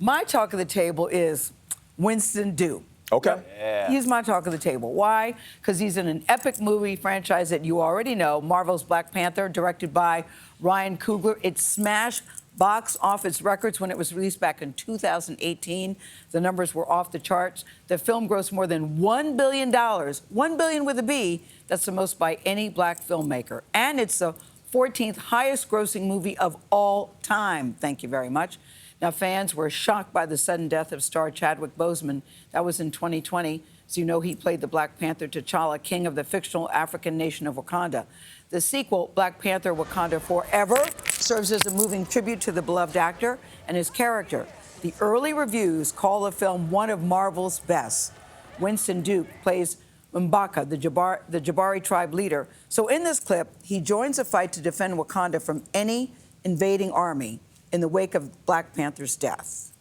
My talk of the table is Winston Duke. Okay. Yeah. He's my talk of the table. Why? Because he's in an epic movie franchise that you already know, Marvel's Black Panther, directed by Ryan Coogler. It smashed box office records when it was released back in 2018. The numbers were off the charts. The film grossed more than $1 billion, $1 billion with a B. That's the most by any black filmmaker. And it's the 14th highest grossing movie of all time. Thank you very much. Now, fans were shocked by the sudden death of star Chadwick Boseman. That was in 2020. As you know, he played the Black Panther T'Challa, king of the fictional African nation of Wakanda. The sequel, Black Panther Wakanda Forever, serves as a moving tribute to the beloved actor and his character. The early reviews call the film one of Marvel's best. Winston Duke plays M'Baka, the Jabari tribe leader. So in this clip, he joins a fight to defend Wakanda from any invading army in the wake of Black Panther's death.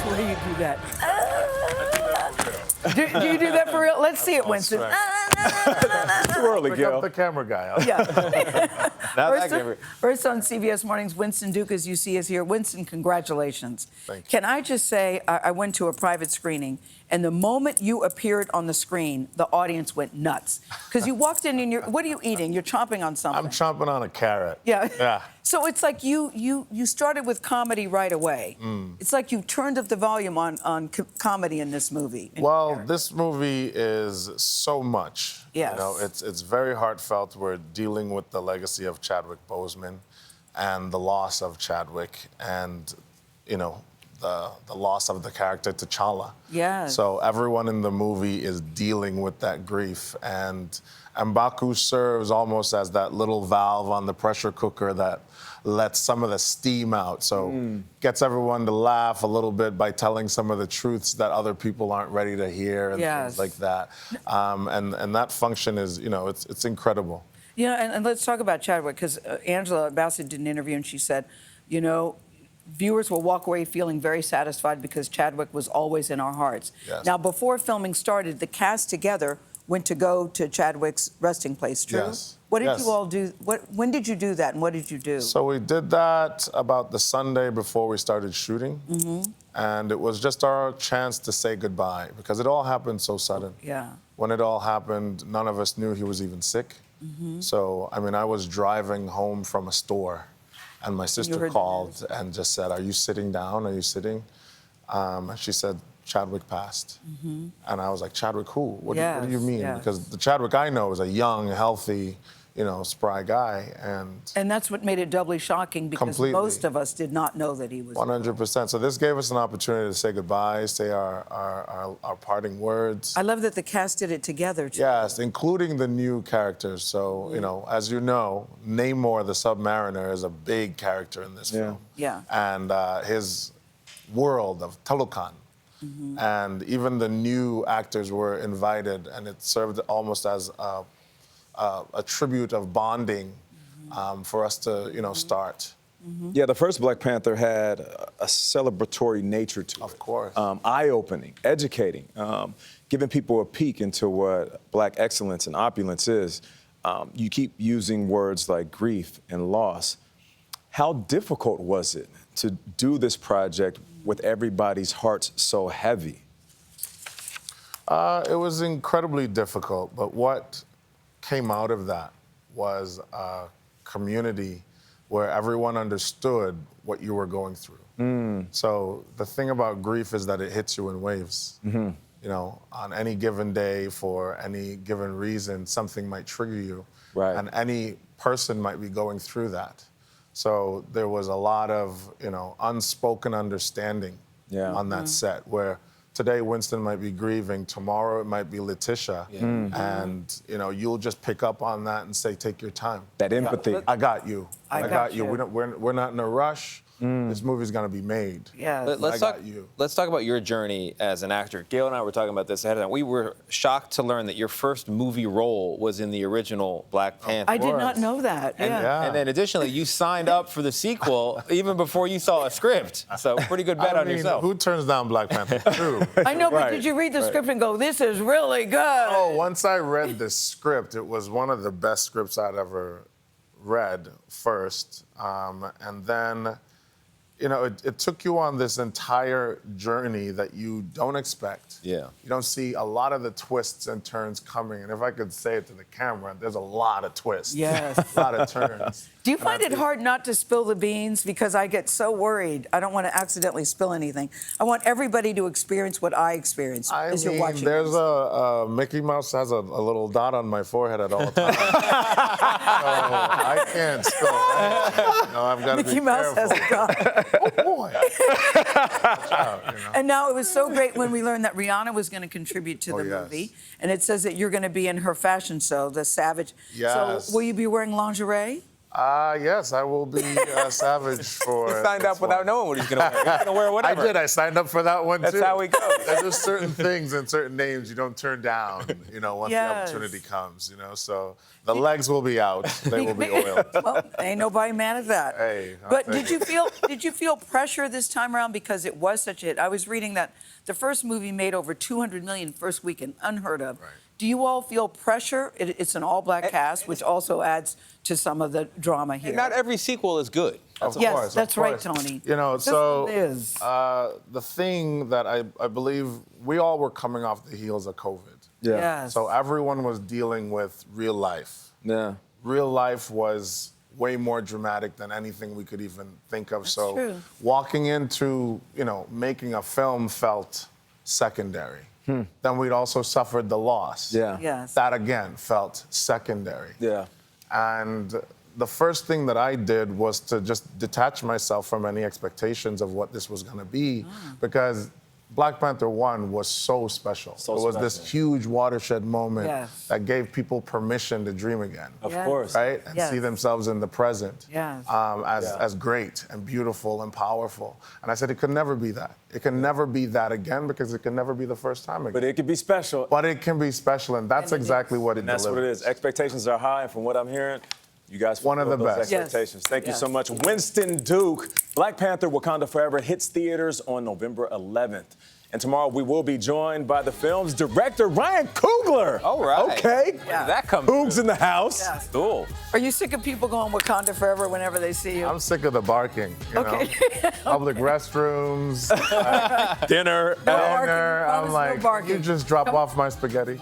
Where do you do that? Do you do that for real? Let's see it, Winston. Too early, Gayle. The camera guy. Yeah. That First on CBS Mornings, Winston Duke, as you see, is here. Winston, congratulations. Thank you. Can I just say, I went to a private screening, and the moment you appeared on the screen, the audience went nuts. Because you walked in and what are you eating? You're chomping on something. I'm chomping on a carrot. Yeah. Yeah. So it's like you started with comedy right away. It's like you turned up the volume on comedy in this movie. Well, this movie is so much. Yes. You know, it's very heartfelt. We're dealing with the legacy of Chadwick Boseman and the loss of Chadwick and, you know, the loss of the character T'Challa. Yes. So everyone in the movie is dealing with that grief. And M'Baku serves almost as that little valve on the pressure cooker that lets some of the steam out. So gets everyone to laugh a little bit by telling some of the truths that other people aren't ready to hear and things like that. And that function is, you know, it's incredible. Yeah, and let's talk about Chadwick, because Angela Bassett did an interview and she said, you know, viewers will walk away feeling very satisfied because Chadwick was always in our hearts. Yes. Now, before filming started, the cast together went to go to Chadwick's resting place, true? Yes. What did Yes. you all do? When did you do that, and what did you do? So we did that about the Sunday before we started shooting. And it was just our chance to say goodbye because it all happened so sudden. Yeah. When it all happened, none of us knew he was even sick. So, I mean, I was driving home from a store and my sister heard the called and just said, "Are you sitting down? Are you sitting?" And she said, "Chadwick passed." And I was like, "Chadwick who? What do you mean?" Yes. Because the Chadwick I know is a young, healthy, you know, spry guy. And that's what made it doubly shocking because Completely. most of us did not know that he was. 100%. So this gave us an opportunity to say goodbye, say our parting words. I love that the cast did it together, too. Yes, including the new characters. So, you know, as you know, Namor the Submariner is a big character in this film. Yeah. And his world of Talokan. And even the new actors were invited, and it served almost as a tribute of bonding for us to, you know, start. Yeah, the first Black Panther had a celebratory nature to it. Of course. Eye-opening, educating, giving people a peek into what Black excellence and opulence is. You keep using words like grief and loss. How difficult was it to do this project with everybody's hearts so heavy? It was incredibly difficult, but what came out of that was a community where everyone understood what you were going through. So the thing about grief is that it hits you in waves. You know, on any given day, for any given reason, something might trigger you. Right. And any person might be going through that. So there was a lot of, you know, unspoken understanding on that set where today Winston might be grieving, tomorrow it might be Letitia, and, you know, you'll just pick up on that and say, take your time. That empathy. I got you. I got you. We're not in a rush. This movie's gonna be made. Yes. Let's I got talk. you. Let's talk about your journey as an actor. Gayle and I were talking about this ahead of time. We were shocked to learn that your first movie role was in the original Black Panther. I did not know that. Yeah. And then additionally, you signed up for the sequel even before you saw a script. So pretty good bet I on mean, yourself. who turns down Black Panther 2? I know, but Right, did you read the script and go, this is really good? Oh, once I read the script, it was one of the best scripts I'd ever read first. And then, you know, it took you on this entire journey that you don't expect. Yeah. You don't see a lot of the twists and turns coming. And if I could say it to the camera, there's a lot of twists. Yes. A lot of turns. Do you find it hard not to spill the beans? Because I get so worried. I don't want to accidentally spill anything. I want everybody to experience what I experienced I as you're mean, watching. there's this. a Mickey Mouse has a little dot on my forehead at all times. So I can't spill it. You know, I've got to Mickey be Mouse has careful. a gun. Oh boy. Watch out, you know? And now it was so great when we learned that Rihanna was going to contribute to Oh, the yes. movie. And it says that you're going to be in her fashion show, The Savage. Yes. So will you be wearing lingerie? Yes, I will be Savage for. He signed up this without one. knowing what he's going to wear. He's going to wear I whatever. did. I signed up for that one That's too. how it goes. There's just certain things and certain names you don't turn down, you know, once Yes. the opportunity comes, you know. So the legs will be out. They will be oiled. Well, ain't nobody mad at that. Hey, I'll But take did you feel pressure this time around because it was such a hit? I was reading that the first movie made over 200 million first weekend, unheard of. Right. Do you all feel pressure? It's an all-black cast, which also adds to some of the drama here. Not every sequel is good. Of Yes, course, of that's right, course. Tony. You know, This so one is. the thing that I believe we all were coming off the heels of COVID. Yeah. Yes. So everyone was dealing with real life. Yeah. Real life was way more dramatic than anything we could even think of. So true. walking into, you know, making a film felt secondary. Then we'd also suffered the loss. Yeah. Yes. That again felt secondary. Yeah. And the first thing that I did was to just detach myself from any expectations of what this was going to be, because Black Panther 1 was so special. So it was this special. huge watershed moment Yes. that gave people permission to dream again. Of Yes. course. Right? And Yes. see themselves in the present Yes. as great and beautiful and powerful. And I said, it could never be that. It can never be that again, because it can never be the first time again. But it could be special. But it can be special, and that's And it exactly is. what it And that's what it delivers. is. Expectations are high, and from what I'm hearing, you guys One of fulfilled the those best. Yes. expectations. Thank you Yes. so much. Winston Duke, Black Panther, Wakanda Forever hits theaters on November 11th. And tomorrow we will be joined by the film's director, Ryan Coogler. All right. Okay. Where did that come Coog's from? in the house. Yes. Cool. Are you sick of people going Wakanda Forever whenever they see you? I'm sick of the barking, you Okay. know? Public restrooms, Dinner. No barking. dinner. Promise I'm no like, barking. you just drop off my spaghetti.